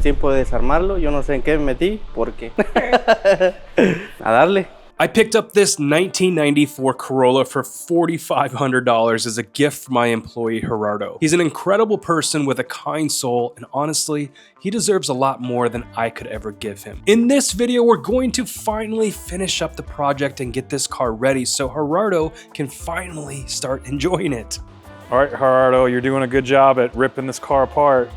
tiempo de desarmarlo. Yo no sé en qué me metí, porque a darle. I picked up this 1994 Corolla for $4,500 as a gift from my employee Gerado. He's an incredible person with a kind soul, and honestly, he deserves a lot more than I could ever give him. In this video, we're going to finally finish up the project and get this car ready so Gerado can finally start enjoying it. All right, Gerado, you're doing a good job at ripping this car apart.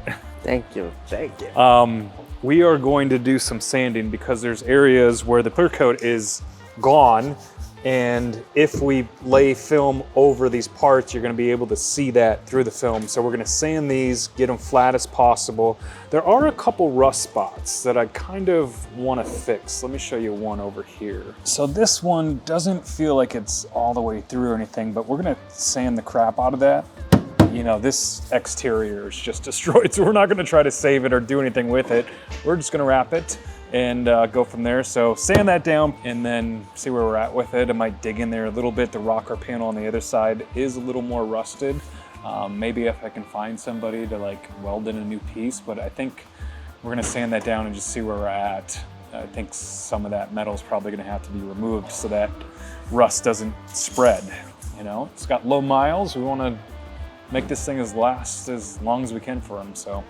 Thank you, thank you. We are going to do some sanding because there's areas where the clear coat is gone, and if we lay film over these parts, you're going to be able to see that through the film. So we're going to sand these, get them flat as possible. There are a couple rust spots that I kind of want to fix. Let me show you one over here. So this one doesn't feel like it's all the way through or anything, but we're going to sand the crap out of that. You know, this exterior is just destroyed, so we're not going to try to save it or do anything with it. We're just going to wrap it and go from there. So sand that down and then see where we're at with it. I might dig in there a little bit. The rocker panel on the other side is a little more rusted. Maybe if I can find somebody to like weld in a new piece, but I think we're gonna sand that down and just see where we're at. I think some of that metal is probably gonna have to be removed so that rust doesn't spread. You know, it's got low miles. We wanna make this thing last as long as we can for them, so.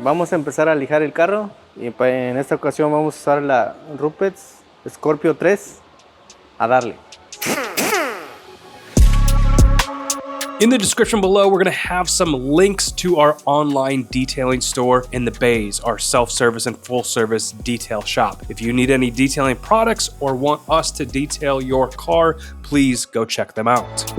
Vamos a empezar a lijar el carro y en esta ocasión vamos a usar la Rupex Scorpio 3 a darle. In the description below, we're gonna have some links to our online detailing store in the bays, our self-service and full-service detail shop. If you need any detailing products or want us to detail your car, please go check them out.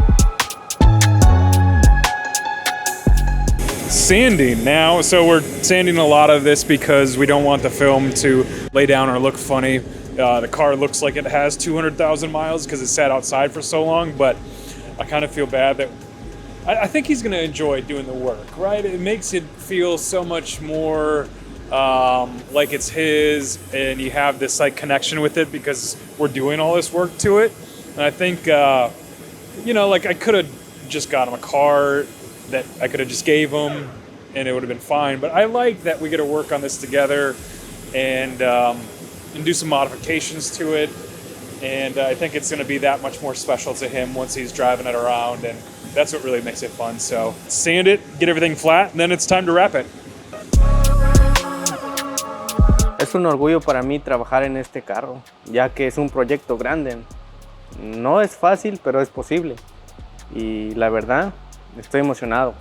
Sanding now, so we're sanding a lot of this because we don't want the film to lay down or look funny. The car looks like it has 200,000 miles because it sat outside for so long, but I kind of feel bad that I think he's going to enjoy doing the work, right? It makes it feel so much more like it's his, and you have this like connection with it because we're doing all this work to it. And I think, you know, like I could have just got him a car that I could have just gave him and it would have been fine. But I like that we get to work on this together and do some modifications to it. And I think it's going to be that much more special to him once he's driving it around. And that's what really makes it fun. So sand it, get everything flat, and then it's time to wrap it. Es un orgullo para mí trabajar en este carro, ya que es un proyecto grande. No es fácil, pero es posible. Y la verdad, estoy emocionado.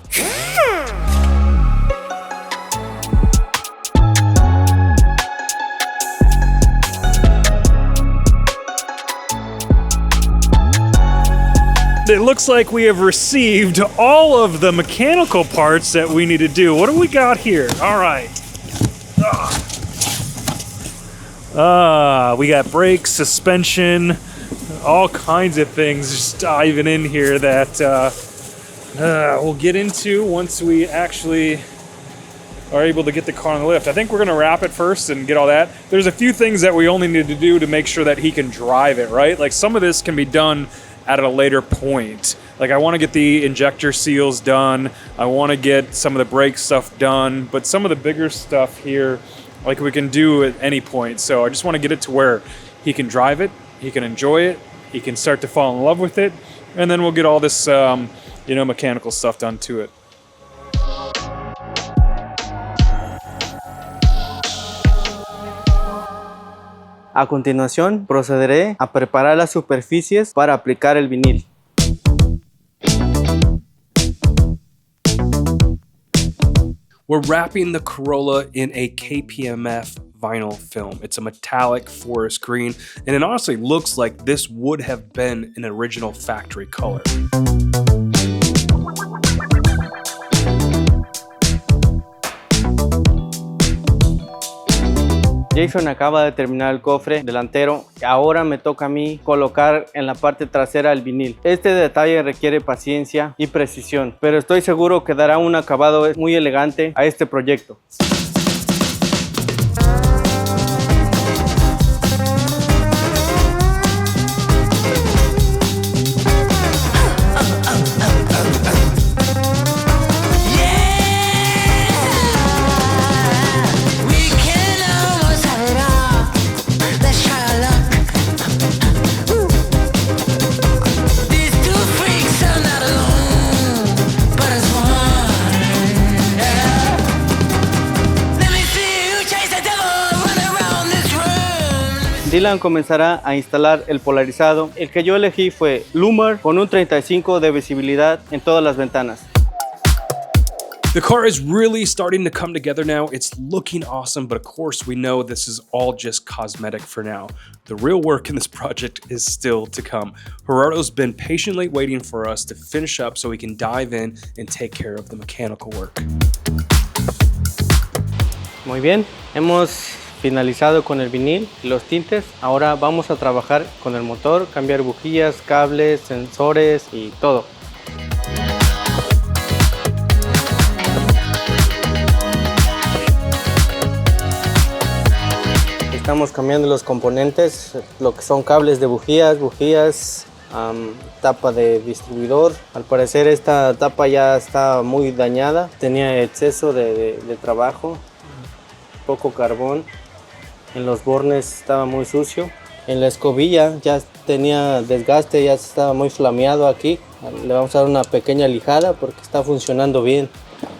It looks like we have received all of the mechanical parts that we need to do. What do we got here? All right. We got brakes, suspension, all kinds of things just diving in here that we'll get into once we actually are able to get the car on the lift. I think we're gonna wrap it first and get all that. There's a few things that we only need to do to make sure that he can drive it, right? Like some of this can be done at a later point. Like I wanna get the injector seals done. I wanna get some of the brake stuff done, but some of the bigger stuff here, like we can do at any point. So I just wanna get it to where he can drive it, he can enjoy it, he can start to fall in love with it, and then we'll get all this you know, mechanical stuff done to it. A continuación, procederé a preparar las superficies para aplicar el vinil. We're wrapping the Corolla in a KPMF vinyl film. It's a metallic forest green, and it honestly looks like this would have been an original factory color. Jason acaba de terminar el cofre delantero y ahora me toca a mí colocar en la parte trasera el vinil. Este detalle requiere paciencia y precisión, pero estoy seguro que dará un acabado muy elegante a este proyecto. Dylan comenzará a instalar el polarizado. El que yo elegí fue Loomer con un 35 de visibilidad en todas las ventanas. The car is really starting to come together now. It's looking awesome, but of course we know this is all just cosmetic for now. The real work in this project is still to come. Gerardo's been patiently waiting for us to finish up so we can dive in and take care of the mechanical work. Muy bien, hemos finalizado con el vinil y los tintes. Ahora vamos a trabajar con el motor, cambiar bujías, cables, sensores y todo. Estamos cambiando los componentes, lo que son cables de bujías, tapa de distribuidor. Al parecer esta tapa ya está muy dañada, tenía exceso de trabajo, poco carbón. En los bornes estaba muy sucio. En la escobilla ya tenía desgaste, ya estaba muy flameado aquí. Le vamos a dar una pequeña lijada porque está funcionando bien.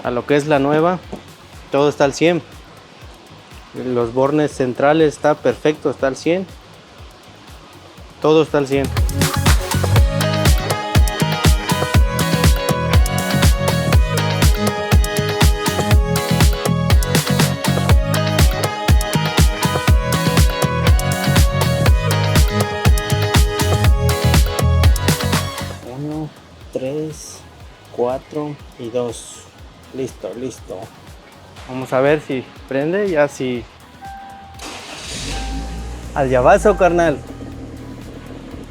A lo que es la nueva, todo está al 100. Los bornes centrales está perfecto, está al 100. Todo está al 100. Uno, 3, 4 y 2. Listo. Vamos a ver si prende, ya si... Al llavazo, carnal.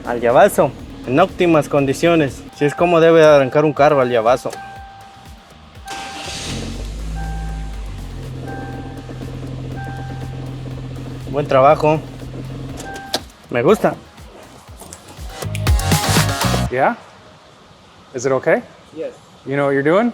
Al llavazo. En óptimas condiciones. Si es como debe arrancar un carro al llavazo. Buen trabajo. Me gusta. Yeah? Is it okay? Yes. You know what you're doing?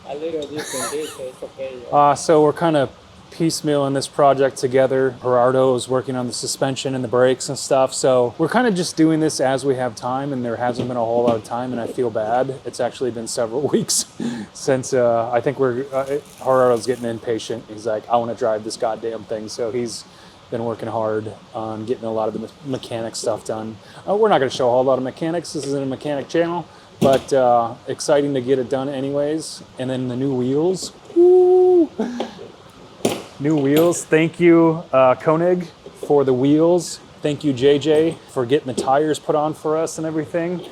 A little different, so it's okay. So we're kind of piecemealing this project together. Gerardo is working on the suspension and the brakes and stuff. So we're kind of just doing this as we have time, and there hasn't been a whole lot of time, and I feel bad. It's actually been several weeks since I think Gerardo's getting impatient. He's like, I want to drive this goddamn thing. So he's been working hard on getting a lot of the mechanic stuff done. We're not going to show a whole lot of mechanics. This isn't a mechanic channel. But exciting to get it done anyways. And then the new wheels. Woo! New wheels. Thank you, Koenig, for the wheels. Thank you, JJ, for getting the tires put on for us and everything.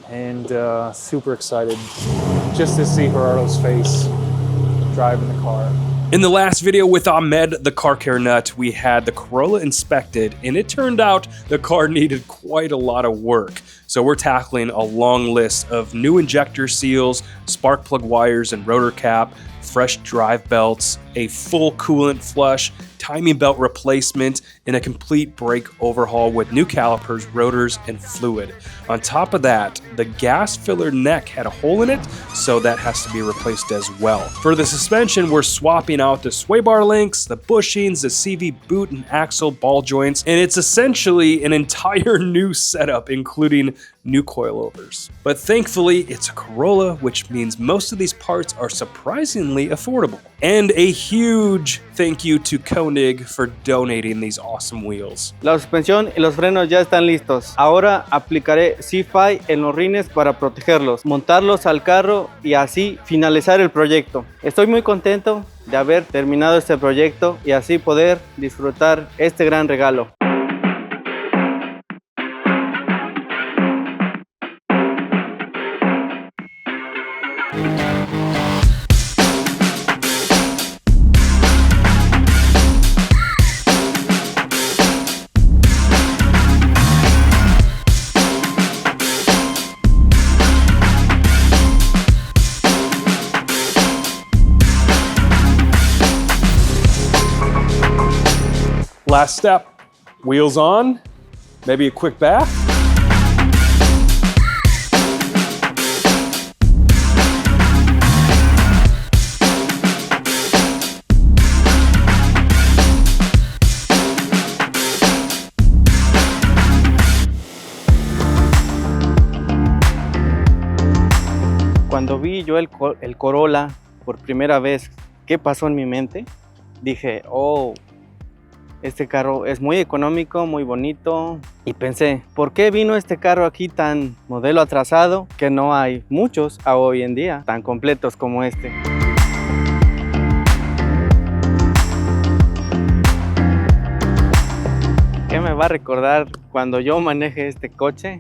And super excited just to see Gerardo's face driving the car. In the last video with Ahmed, the car care nut, we had the Corolla inspected, and it turned out the car needed quite a lot of work. So we're tackling a long list of new injector seals, spark plug wires and rotor cap, fresh drive belts, a full coolant flush, timing belt replacement, and a complete brake overhaul with new calipers, rotors, and fluid. On top of that, the gas filler neck had a hole in it, so that has to be replaced as well. For the suspension, we're swapping out the sway bar links, the bushings, the CV boot and axle ball joints, and it's essentially an entire new setup, including new coilovers. But thankfully, it's a Corolla, which means most of these parts are surprisingly affordable. And a huge thank you to Koenig for donating these awesome wheels. La suspensión y los frenos ya están listos. Ahora aplicaré C-Fi en los rines para protegerlos, montarlos al carro y así finalizar el proyecto. Estoy muy contento de haber terminado este proyecto y así poder disfrutar este gran regalo. Last step, wheels on, maybe a quick bath. Cuando vi yo el Corolla por primera vez, ¿qué pasó en mi mente? Dije, oh, Este carro es muy económico, muy bonito. Y pensé, ¿por qué vino este carro aquí tan modelo atrasado? Que no hay muchos hoy en día tan completos como este. ¿Qué me va a recordar cuando yo maneje este coche?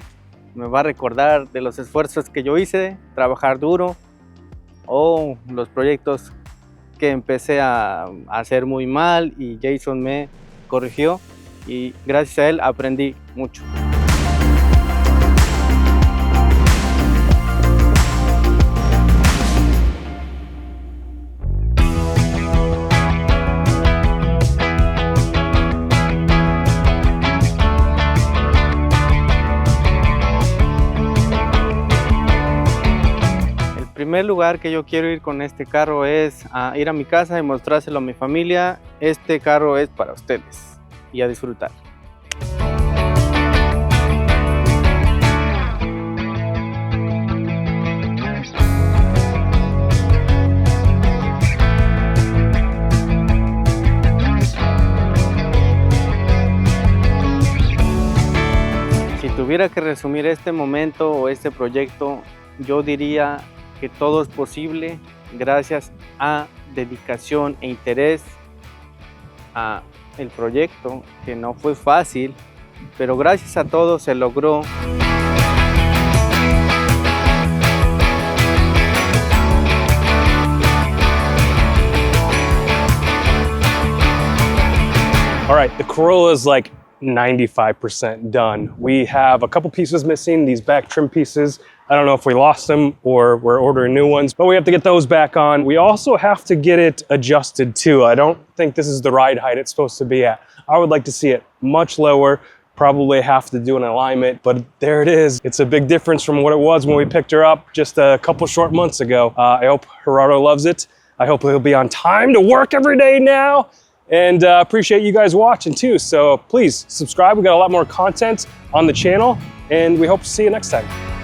Me va a recordar de los esfuerzos que yo hice, trabajar duro, o los proyectos que empecé a hacer muy mal y Jason me corrigió y gracias a él aprendí mucho. El primer lugar que yo quiero ir con este carro es a ir a mi casa y mostrárselo a mi familia. Este carro es para ustedes y a disfrutar. Si tuviera que resumir este momento o este proyecto, yo diría que todo es posible gracias a dedicación e interés a el proyecto, que no fue fácil, pero gracias a todo se logró. All right, the Corolla is like 95% done. We have a couple pieces missing, these back trim pieces. I don't know if we lost them or we're ordering new ones, but we have to get those back on. We also have to get it adjusted too. I don't think this is the ride height it's supposed to be at. I would like to see it much lower. Probably have to do an alignment, but there it is. It's a big difference from what it was when we picked her up just a couple short months ago. I hope Gerado loves it. I hope he'll be on time to work every day now. And appreciate you guys watching too. So please subscribe. We got a lot more content on the channel and we hope to see you next time.